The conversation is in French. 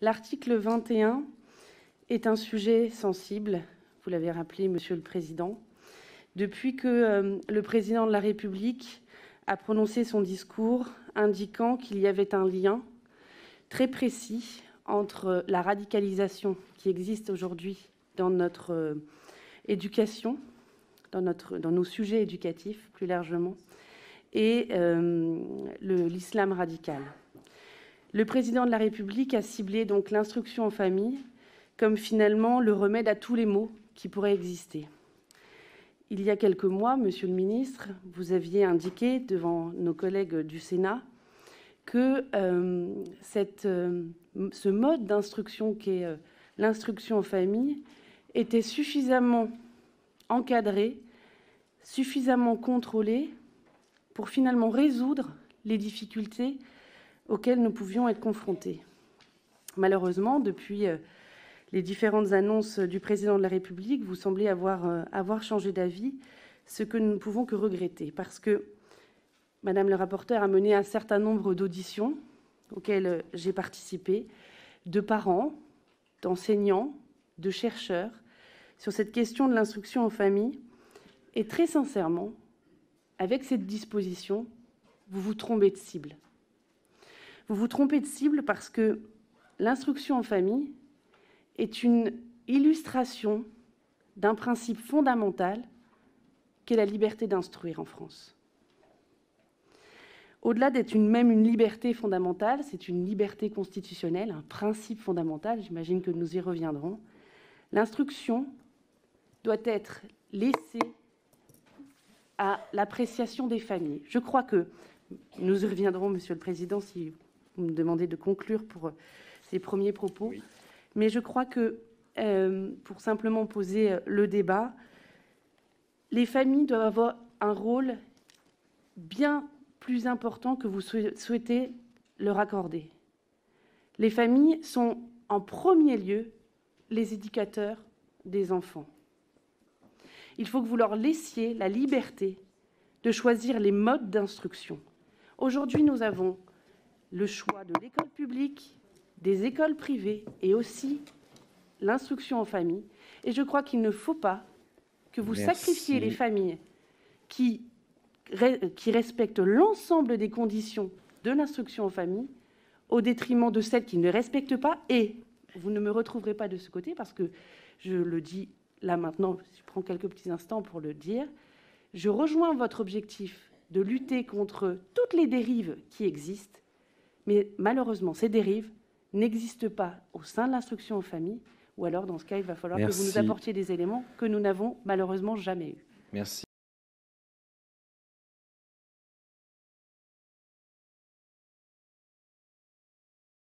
L'article 21 est un sujet sensible, vous l'avez rappelé, Monsieur le Président. Depuis que le Président de la République a prononcé son discours indiquant qu'il y avait un lien très précis entre la radicalisation qui existe aujourd'hui dans notre éducation, dans nos sujets éducatifs plus largement, et l'islam radical. Le Président de la République a ciblé donc l'instruction en famille comme finalement le remède à tous les maux qui pourraient exister. Il y a quelques mois, Monsieur le Ministre, vous aviez indiqué devant nos collègues du Sénat que ce mode d'instruction qu'est l'instruction en famille était suffisamment encadré, suffisamment contrôlé pour finalement résoudre les difficultés auxquelles nous pouvions être confrontés. Malheureusement, depuis les différentes annonces du Président de la République, vous semblez avoir changé d'avis, ce que nous ne pouvons que regretter, parce que Madame le rapporteur a mené un certain nombre d'auditions auxquelles j'ai participé, de parents, d'enseignants, de chercheurs, sur cette question de l'instruction en famille. Et très sincèrement, avec cette disposition, vous vous trompez de cible. Vous vous trompez de cible parce que l'instruction en famille est une illustration d'un principe fondamental qu'est la liberté d'instruire en France. Au-delà d'être même une liberté fondamentale, c'est une liberté constitutionnelle, un principe fondamental, j'imagine que nous y reviendrons. L'instruction doit être laissée à l'appréciation des familles. Je crois que nous y reviendrons, Monsieur le Président, si vous me demandez de conclure pour ces premiers propos. Oui. Mais je crois que, pour simplement poser le débat, les familles doivent avoir un rôle bien plus important que vous souhaitez leur accorder. Les familles sont en premier lieu les éducateurs des enfants. Il faut que vous leur laissiez la liberté de choisir les modes d'instruction. Aujourd'hui, nous avons le choix de l'école publique, des écoles privées et aussi l'instruction en famille. Et je crois qu'il ne faut pas que vous sacrifiez les familles qui respectent l'ensemble des conditions de l'instruction en famille au détriment de celles qui ne respectent pas. Et vous ne me retrouverez pas de ce côté parce que je le dis là maintenant, je prends quelques petits instants pour le dire, je rejoins votre objectif de lutter contre toutes les dérives qui existent, mais malheureusement, ces dérives n'existent pas au sein de l'instruction en famille, ou alors dans ce cas, il va falloir que vous nous apportiez des éléments que nous n'avons malheureusement jamais eus. Merci.